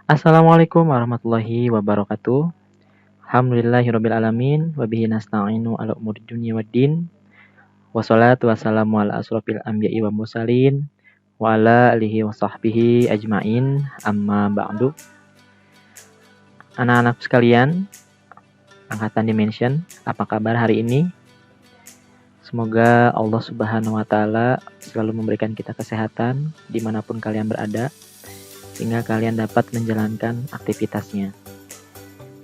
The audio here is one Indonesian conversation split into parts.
Assalamualaikum warahmatullahi wabarakatuh. Alhamdulillahirabbil alamin wa bihi nasta'inu ala umuri dunya waddin. Wassalatu wassalamu ala asrofil anbiya'i wa mursalin wa ala alihi wa sahbihi ajmain. Amma ba'du. Anak-anak sekalian, angkatan Dimension, apa kabar hari ini? Semoga Allah Subhanahu wa taala selalu memberikan kita kesehatan dimanapun kalian berada, sehingga kalian dapat menjalankan aktivitasnya.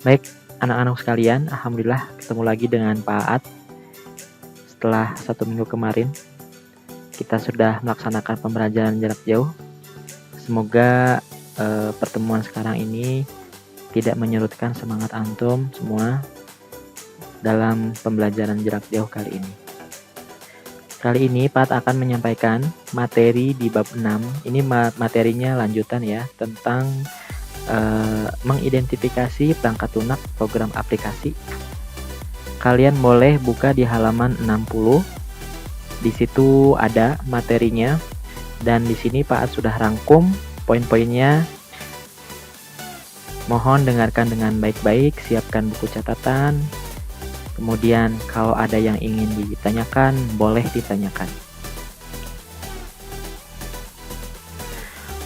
Baik, anak-anak sekalian, alhamdulillah ketemu lagi dengan Pak Aat. Setelah 1 minggu kemarin, kita sudah melaksanakan pembelajaran jarak jauh. Semoga pertemuan sekarang ini tidak menyurutkan semangat antum semua dalam pembelajaran jarak jauh kali ini. Kali ini Pak Aat akan menyampaikan materi di bab 6. Ini materinya lanjutan ya, tentang mengidentifikasi perangkat lunak program aplikasi. Kalian boleh buka di halaman 60. Di situ ada materinya dan di sini Pak Aat sudah rangkum poin-poinnya. Mohon dengarkan dengan baik-baik, siapkan buku catatan. Kemudian kalau ada yang ingin ditanyakan, boleh ditanyakan.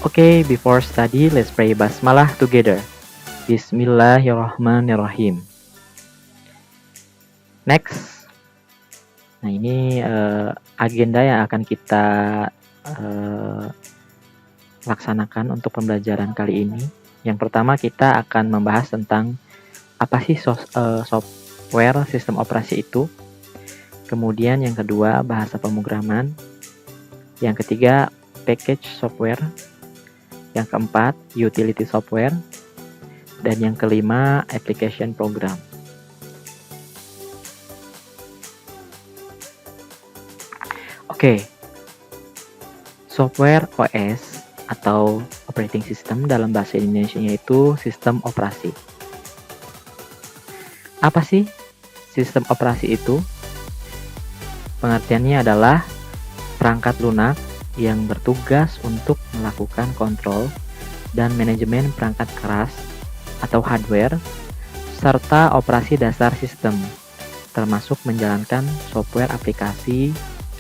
Okay, before study, let's pray basmalah together. Bismillahirrahmanirrahim. Next. Nah, ini agenda yang akan kita laksanakan untuk pembelajaran kali ini. Yang pertama, kita akan membahas tentang apa sih software sistem operasi itu. Kemudian yang kedua, bahasa pemrograman. Yang ketiga, package software. Yang keempat, utility software. Dan yang kelima, application program. Oke. Software OS atau operating system dalam bahasa Indonesianya itu sistem operasi. Apa sih sistem operasi itu? Pengertiannya adalah perangkat lunak yang bertugas untuk melakukan kontrol dan manajemen perangkat keras atau hardware serta operasi dasar sistem, termasuk menjalankan software aplikasi,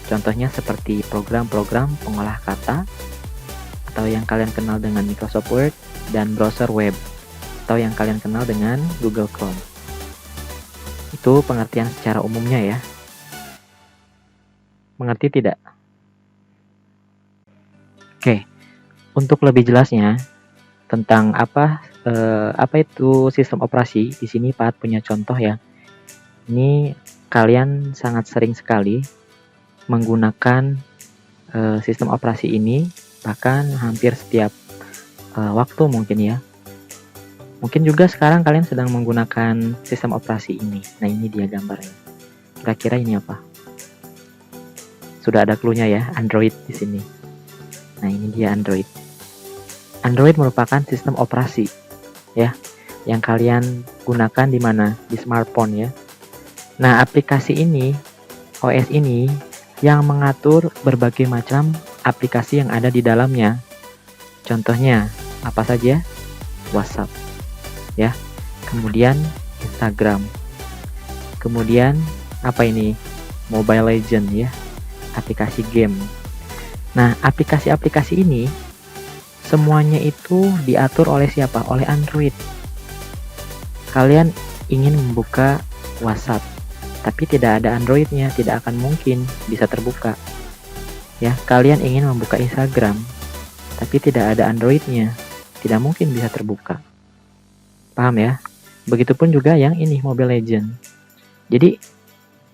contohnya seperti program-program pengolah kata atau yang kalian kenal dengan Microsoft Word, dan browser web atau yang kalian kenal dengan Google Chrome. Itu pengertian secara umumnya ya. Mengerti tidak? Oke, untuk lebih jelasnya tentang apa itu sistem operasi, di sini Pak Aat punya contoh ya. Ini kalian sangat sering sekali menggunakan sistem operasi ini, bahkan hampir setiap waktu mungkin ya. Mungkin juga sekarang kalian sedang menggunakan sistem operasi ini. Nah, ini dia gambarnya. Kira-kira ini apa? Sudah ada clue-nya ya, Android di sini. Nah, ini dia Android. Android merupakan sistem operasi ya, yang kalian gunakan di mana? Di smartphone ya. Nah, aplikasi ini, OS ini yang mengatur berbagai macam aplikasi yang ada di dalamnya. Contohnya apa saja? WhatsApp ya. Kemudian Instagram. Kemudian apa ini? Mobile Legend ya. Aplikasi game. Nah, aplikasi-aplikasi ini semuanya itu diatur oleh siapa? Oleh Android. Kalian ingin membuka WhatsApp, tapi tidak ada Androidnya, tidak akan mungkin bisa terbuka. Ya, kalian ingin membuka Instagram, tapi tidak ada Androidnya, tidak mungkin bisa terbuka. Paham ya? Begitupun juga yang ini, Mobile Legend. Jadi,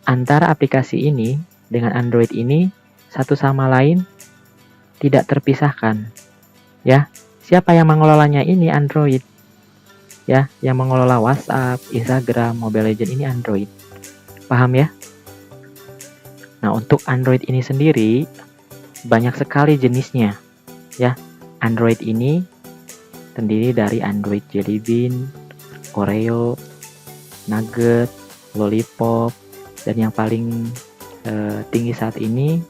antara aplikasi ini dengan Android ini satu sama lain tidak terpisahkan. Ya, siapa yang mengelolanya? Ini Android. Ya, yang mengelola WhatsApp, Instagram, Mobile Legend ini Android. Paham ya? Nah, untuk Android ini sendiri banyak sekali jenisnya. Ya, Android ini terdiri dari Android Jelly Bean, Oreo, Nugget, Lollipop, dan yang paling tinggi saat ini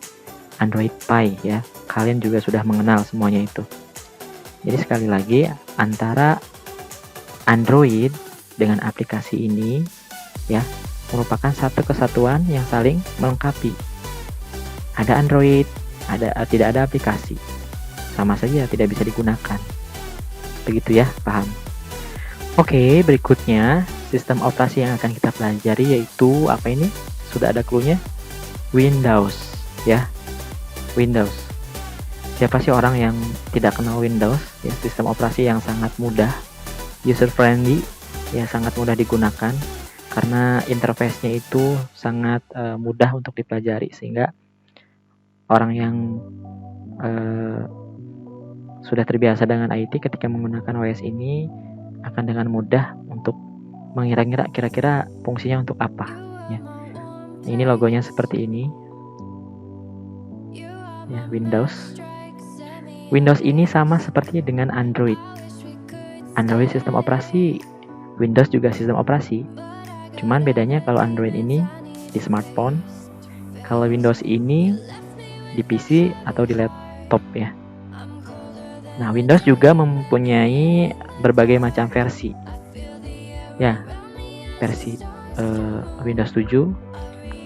Android Pie ya. Kalian juga sudah mengenal semuanya itu. Jadi sekali lagi, antara Android dengan aplikasi ini ya merupakan satu kesatuan yang saling melengkapi. Ada Android, tidak ada aplikasi, sama saja tidak bisa digunakan. Begitu ya, paham? Oke, berikutnya sistem operasi yang akan kita pelajari yaitu apa ini? Sudah ada clue-nya? Windows ya. Windows. Siapa sih orang yang tidak kenal Windows? Ya, sistem operasi yang sangat mudah, user friendly, ya sangat mudah digunakan karena interface-nya itu sangat mudah untuk dipelajari sehingga orang yang sudah terbiasa dengan IT ketika menggunakan OS ini akan dengan mudah untuk mengira-ngira kira-kira fungsinya untuk apa ya. Ini logonya seperti ini ya, Windows ini sama seperti dengan Android sistem operasi, Windows juga sistem operasi, cuman bedanya kalau Android ini di smartphone, kalau Windows ini di PC atau di laptop ya. Nah, Windows juga mempunyai berbagai macam versi ya, versi Windows 7,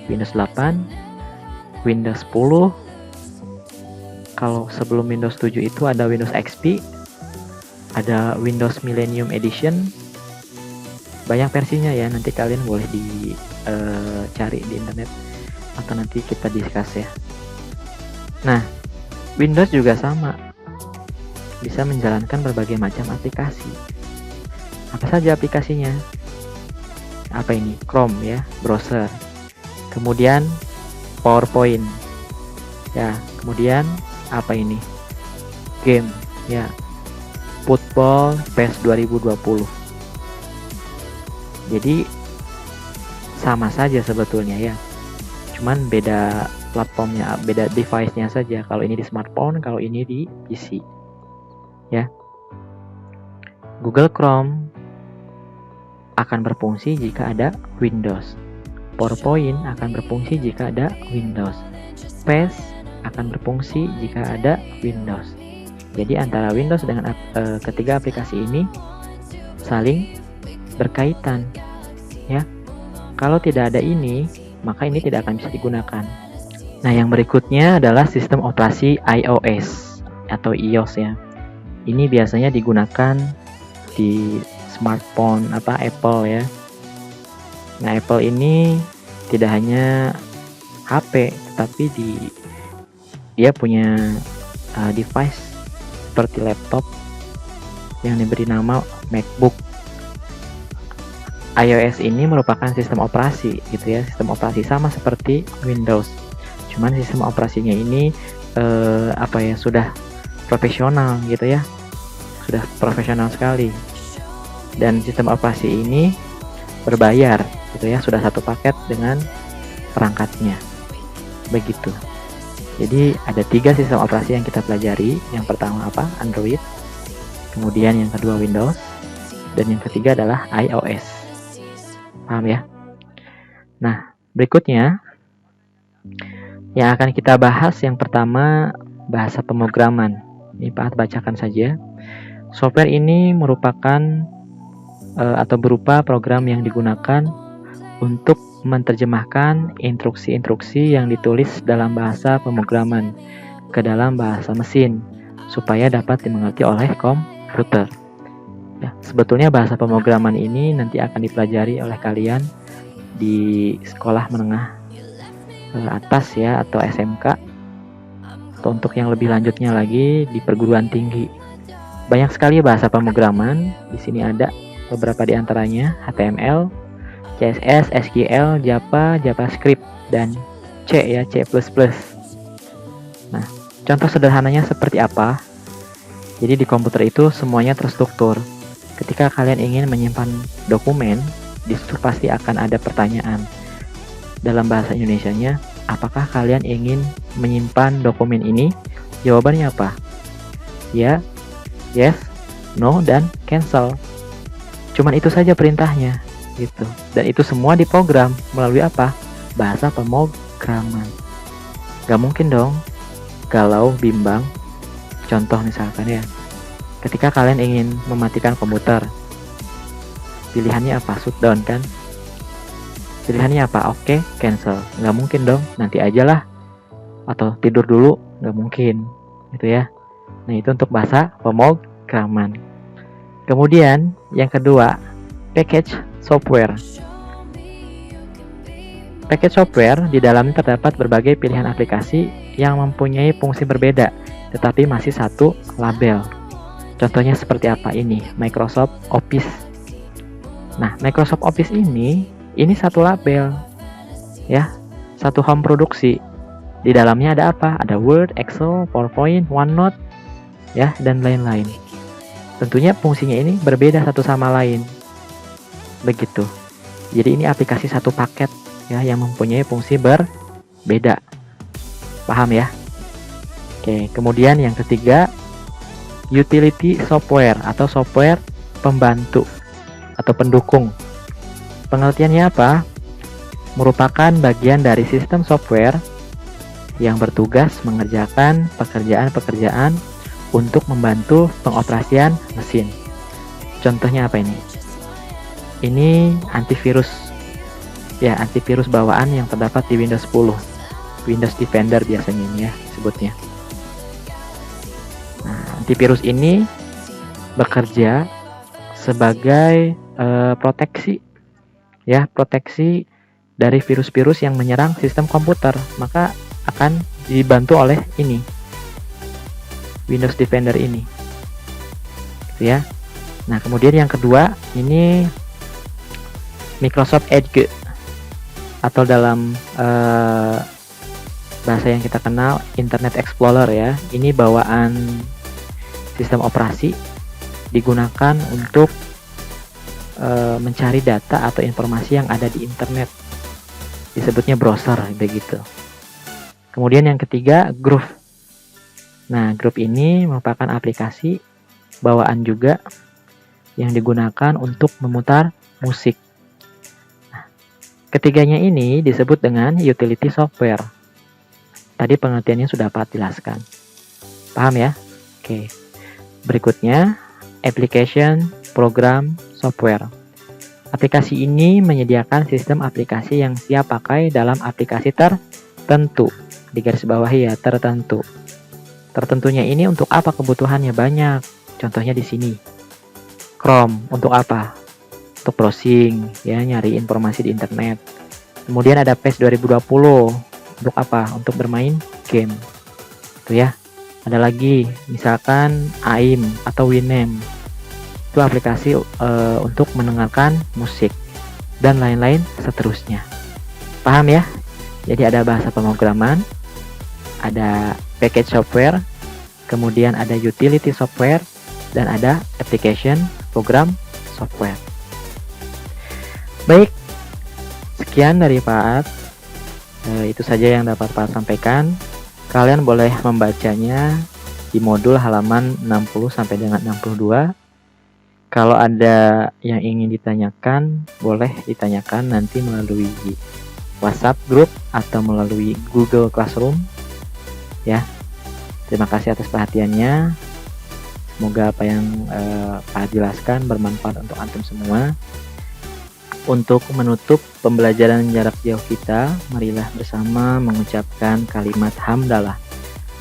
Windows 8, Windows 10. Kalau sebelum Windows 7 itu ada Windows XP, ada Windows Millennium Edition, banyak versinya ya, nanti kalian boleh cari di internet atau nanti kita discuss ya. Nah, Windows juga sama, bisa menjalankan berbagai macam aplikasi. Apa saja aplikasinya? Apa ini? Chrome ya, browser. Kemudian PowerPoint. Ya, kemudian apa ini? Game ya. Football PES 2020. Jadi sama saja sebetulnya ya. Cuman beda platformnya, beda device-nya saja. Kalau ini di smartphone, kalau ini di PC. Ya. Google Chrome akan berfungsi jika ada Windows. PowerPoint akan berfungsi jika ada Windows. PES akan berfungsi jika ada Windows. Jadi antara Windows dengan ketiga aplikasi ini saling berkaitan ya. Kalau tidak ada ini, maka ini tidak akan bisa digunakan. Nah, yang berikutnya adalah sistem operasi iOS atau iOS ya. Ini biasanya digunakan di smartphone Apple ya. Nah, Apple ini tidak hanya HP, tetapi dia punya device seperti laptop yang diberi nama MacBook. iOS ini merupakan sistem operasi gitu ya, sistem operasi sama seperti Windows. Cuman sistem operasinya ini sudah profesional gitu ya. Sudah profesional sekali. Dan sistem operasi ini berbayar gitu ya, sudah satu paket dengan perangkatnya. Begitu. Jadi ada 3 sistem operasi yang kita pelajari. Yang pertama apa? Android. Kemudian yang kedua Windows. Dan yang ketiga adalah iOS. Paham ya? Nah, berikutnya yang akan kita bahas yang pertama bahasa pemrograman. Ini Pak bacakan saja. Software ini merupakan atau berupa program yang digunakan untuk menerjemahkan instruksi-instruksi yang ditulis dalam bahasa pemrograman ke dalam bahasa mesin supaya dapat dimengerti oleh komputer. Ya, sebetulnya bahasa pemrograman ini nanti akan dipelajari oleh kalian di sekolah menengah atas ya atau SMK, atau untuk yang lebih lanjutnya lagi di perguruan tinggi. Banyak sekali bahasa pemrograman. Di sini ada beberapa di antaranya: HTML, CSS, SQL, Java, JavaScript, dan C ya, C++. Nah, contoh sederhananya seperti apa? Jadi di komputer itu semuanya terstruktur. Ketika kalian ingin menyimpan dokumen, di situ pasti akan ada pertanyaan. Dalam bahasa Indonesianya, apakah kalian ingin menyimpan dokumen ini? Jawabannya apa? Ya, yes, no, dan cancel. Cuman itu saja perintahnya. Gitu. Dan itu semua diprogram melalui apa? Bahasa pemrograman. Gak mungkin dong galau, bimbang. Contoh misalkan ya, Ketika kalian ingin mematikan komputer, pilihannya apa? Shutdown kan? Pilihannya apa? Oke, cancel. Nggak mungkin dong, nanti aja lah. Atau tidur dulu, nggak mungkin. Gitu ya. Nah, itu untuk bahasa pemrograman. Kemudian, yang kedua, package software. Package software di dalamnya terdapat berbagai pilihan aplikasi yang mempunyai fungsi berbeda, tetapi masih satu label. Contohnya seperti apa ini? Microsoft Office. Nah, Microsoft Office ini satu label, ya, satu home produksi. Di dalamnya ada apa? Ada Word, Excel, PowerPoint, OneNote, ya, dan lain-lain. Tentunya fungsinya ini berbeda satu sama lain. Begitu. Jadi ini aplikasi satu paket, ya, yang mempunyai fungsi berbeda. Paham ya? Oke, kemudian yang ketiga, utility software atau software pembantu atau pendukung. Pengertiannya apa? Merupakan bagian dari sistem software yang bertugas mengerjakan pekerjaan-pekerjaan untuk membantu pengoperasian mesin. Contohnya apa ini? Ini antivirus. Ya, antivirus bawaan yang terdapat di Windows 10. Windows Defender biasanya ini ya sebutnya. Nah, antivirus ini bekerja sebagai proteksi, ya, proteksi dari virus-virus yang menyerang sistem komputer. Maka akan dibantu oleh ini, Windows Defender ini, gitu ya. Nah, kemudian yang kedua ini Microsoft Edge atau dalam bahasa yang kita kenal Internet Explorer ya. Ini bawaan sistem operasi digunakan untuk mencari data atau informasi yang ada di internet. Disebutnya browser begitu. Kemudian yang ketiga, Groove. Nah, Groove ini merupakan aplikasi bawaan juga yang digunakan untuk memutar musik. Nah, ketiganya ini disebut dengan utility software. Tadi pengertiannya sudah Pak jelaskan. Paham ya? Oke. Berikutnya, application, program, software. Aplikasi ini menyediakan sistem aplikasi yang siap pakai dalam aplikasi tertentu. Di garis bawahi ya, tertentu. Tertentunya ini untuk apa kebutuhannya banyak. Contohnya di sini. Chrome untuk apa? Untuk browsing, ya, nyari informasi di internet. Kemudian ada PES 2020 untuk apa? Untuk bermain game. Itu ya. Ada lagi, misalkan AIM atau Winamp. Itu aplikasi untuk mendengarkan musik dan lain-lain seterusnya. Paham ya? Jadi ada bahasa pemrograman, ada package software, kemudian ada utility software, dan ada application, program, software. Baik, sekian dari Pak Aat. Itu saja yang dapat Pak Aat sampaikan. Kalian boleh membacanya di modul halaman 60 sampai dengan 62. Kalau ada yang ingin ditanyakan, boleh ditanyakan nanti melalui WhatsApp group atau melalui Google Classroom. Ya, terima kasih atas perhatiannya. Semoga apa yang Pak jelaskan bermanfaat untuk antum semua. Untuk menutup pembelajaran jarak jauh kita, marilah bersama mengucapkan kalimat hamdalah.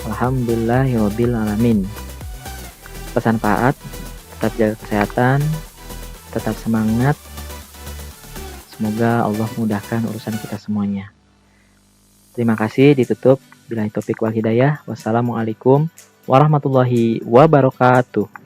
Alhamdulillahirabbil alamin. Pesan Pak Aat, tetap jaga kesehatan, tetap semangat. Semoga Allah mudahkan urusan kita semuanya. Terima kasih, ditutup. Billahi taufik wal hidayah. Wassalamualaikum warahmatullahi wabarakatuh.